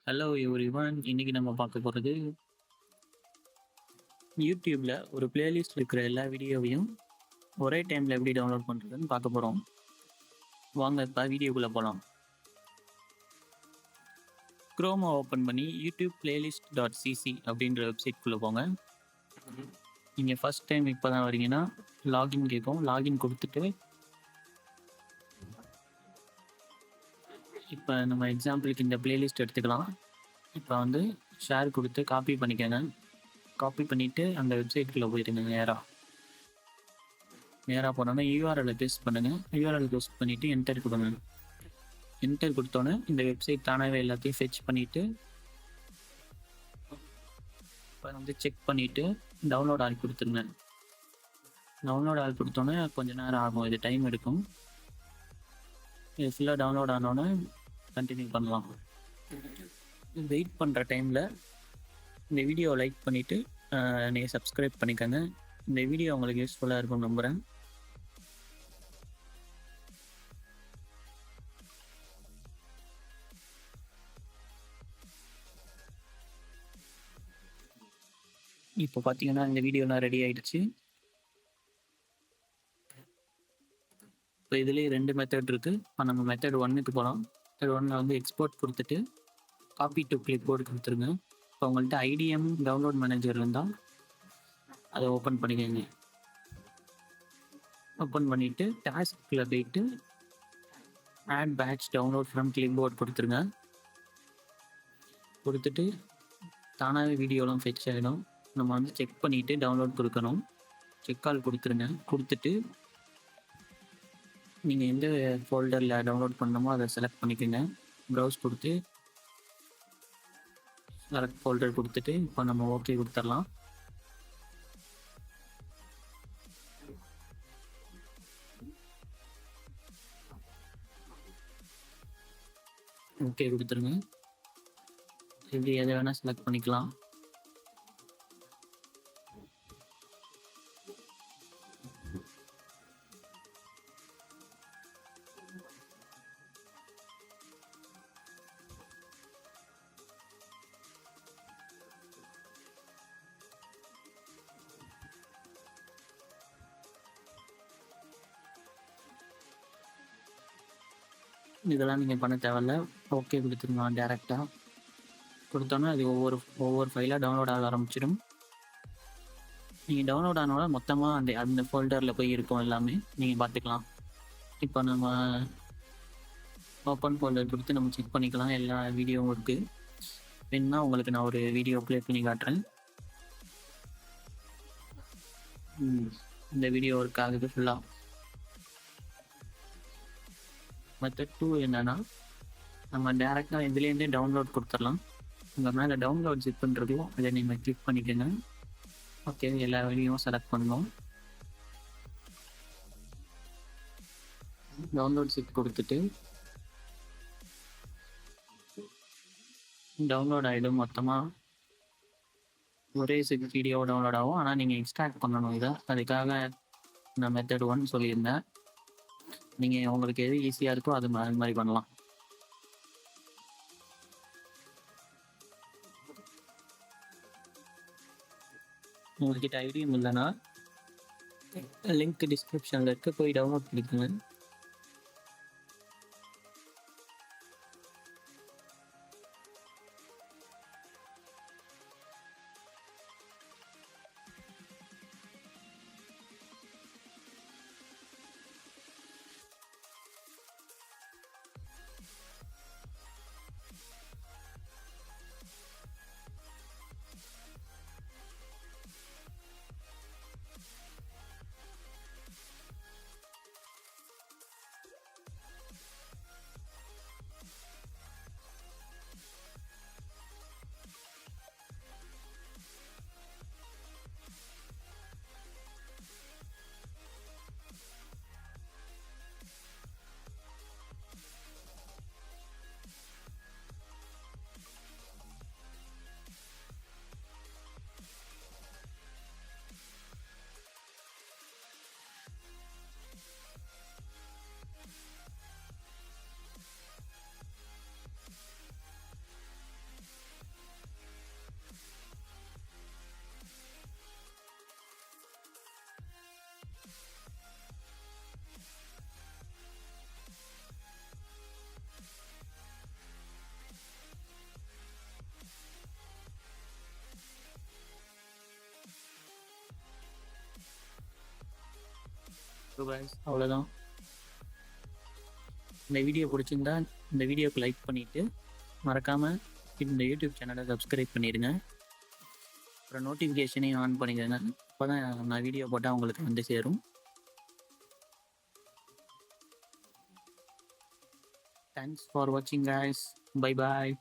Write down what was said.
Hello everyone. இன்னைக்கு நம்ம பார்க்க போகிறது யூடியூப்ல ஒரு பிளேலிஸ்ட் இருக்கிற எல்லா வீடியோவையும் ஒரே டைமில் எப்படி டவுன்லோட் பண்ணுறதுன்னு பார்க்க போகிறோம். வாங்க இப்போ வீடியோக்குள்ளே போகலாம். குரோமை ஓப்பன் பண்ணி யூடியூப் பிளேலிஸ்ட் .cc அப்படின்ற வெப்சைட்குள்ளே போங்க. நீங்கள் ஃபஸ்ட் டைம் இப்போ தான் வரீங்கன்னா லாகின் கேட்கும். லாகின் கொடுத்துட்டு இப்போ நம்ம எக்ஸாம்பிளுக்கு இந்த பிளேலிஸ்ட் எடுத்துக்கலாம். இப்போ வந்து ஷேர் கொடுத்து காப்பி பண்ணிக்கோங்க. காப்பி பண்ணிவிட்டு அந்த வெப்சைட்குள்ளே போயிடுங்க. நேராக போனோன்னா யூஆர்எல்லை பேஸ்ட் பண்ணுங்கள். யூஆர்எல் பேஸ்ட் பண்ணிவிட்டு என்டர் கொடுங்க. என்டர் கொடுத்தோன்னே இந்த வெப்சைட் தானாகவே எல்லாத்தையும் ஃபெச் பண்ணிவிட்டு இப்போ வந்து செக் பண்ணிவிட்டு டவுன்லோட் ஆகி கொடுத்துருங்க. டவுன்லோட் ஆகி கொடுத்தோன்னே கொஞ்சம் நேரம் ஆகும், இது டைம் எடுக்கும். இது ஃபுல்லாக டவுன்லோட் ஆனோன்னே கண்டினியூ பண்ணலாம். வெயிட் பண்ணுற டைமில் இந்த வீடியோவை லைக் பண்ணிவிட்டு நீங்கள் சப்ஸ்கிரைப் பண்ணிக்கோங்க. இந்த வீடியோ உங்களுக்கு யூஸ்ஃபுல்லாக இருக்கும்னு நம்புகிறேன். இப்போ பார்த்தீங்கன்னா இந்த வீடியோலாம் ரெடி ஆகிடுச்சு. இப்போ இதுலேயே 2 மெத்தட் இருக்குது. இப்போ நம்ம மெத்தட் 1க்கு போகலாம். மெத்தட் 1ல் வந்து எக்ஸ்போர்ட் கொடுத்துட்டு காப்பி டு கிளிப் போர்டு கொடுத்துருங்க. இப்போ உங்கள்கிட்ட ஐடிஎம் டவுன்லோட் மேனேஜர் இருந்தால் அதை ஓப்பன் பண்ணிக்கோங்க. ஓப்பன் பண்ணிவிட்டு டாஸ்கில் போயிட்டு add patch download from clipboard கொடுத்துருங்க. கொடுத்துட்டு தானாகவே வீடியோலாம் ஃபெச் ஆகிடும். நம்ம வந்து செக் பண்ணிவிட்டு டவுன்லோட் கொடுக்கணும். செக் கால் கொடுத்துருங்க. கொடுத்துட்டு நீங்கள் எந்த ஃபோல்டரில் டவுன்லோட் பண்ணணுமோ அதை செலக்ட் பண்ணிக்கோங்க. ப்ரௌஸ் கொடுத்து செலக்ட் ஃபோல்டர் கொடுத்துட்டு இப்போ நம்ம ஓகே கொடுத்துடலாம். ஓகே கொடுத்துருங்க. இப்படி எதை வேணால் செலக்ட் பண்ணிக்கலாம். இதெல்லாம் நீங்கள் பண்ண தேவையில்ல. ஓகே கொடுத்துருங்க. டேரெக்டாக கொடுத்தோன்னா அது ஒவ்வொரு ஃபைலாக டவுன்லோட் ஆக ஆரம்பிச்சிடும். நீங்கள் டவுன்லோட் ஆனோட மொத்தமாக அந்த ஃபோல்டரில் போய் இருக்கும், எல்லாமே நீங்கள் பார்த்துக்கலாம். இப்போ நம்ம ஓப்பன் ஃபோல்டர் கொடுத்து நம்ம செக் பண்ணிக்கலாம். எல்லா வீடியோவும் இருக்குது. வேணுன்னா உங்களுக்கு நான் ஒரு வீடியோ ப்ளே பண்ணி காட்டுறேன். இந்த வீடியோ ஒர்க் ஆகுது ஃபுல்லாக. மெத்தட் 2 என்னென்னா நம்ம டேரெக்டாக இதுலேருந்தே டவுன்லோட் கொடுத்துடலாம். உங்கள் மேலே டவுன்லோட் ஜிப் பண்ணுறதையும் அதை நீங்கள் கிளிக் பண்ணிக்கோங்க. ஓகே, எல்லா வீடியோவும் செலக்ட் பண்ணணும். டவுன்லோட் ஜிப் கொடுத்துட்டு டவுன்லோட் ஆகிடும். மொத்தமாக ஒரே ஜிப் வீடியோ டவுன்லோட் ஆகும். ஆனால் நீங்கள் எக்ஸ்ட்ராக்ட் பண்ணணும் இதை. அதுக்காக நான் மெத்தட் 1 சொல்லியிருந்தேன். நீங்கள் உங்களுக்கு எது ஈஸியாக இருக்கோ அது மாதிரி பண்ணலாம். உங்கள்கிட்ட ஐடியும் இல்லைன்னா லிங்க் டிஸ்கிரிப்ஷனில் இருக்க, போய் டவுன்லோட் பண்ணிக்கோங்க. ஸோ கைஸ் அவ்வளோதான். இந்த வீடியோ பிடிச்சிருந்தா இந்த வீடியோக்கு லைக் பண்ணிவிட்டு மறக்காமல் இந்த யூடியூப் சேனலை சப்ஸ்கிரைப் பண்ணிடுங்க. அப்புறம் நோட்டிஃபிகேஷனையும் ஆன் பண்ணிடுங்க. அப்போ தான் நான் வீடியோ போட்டால் உங்களுக்கு வந்து சேரும். தேங்க்ஸ் ஃபார் வாட்சிங் கைஸ். Bye bye.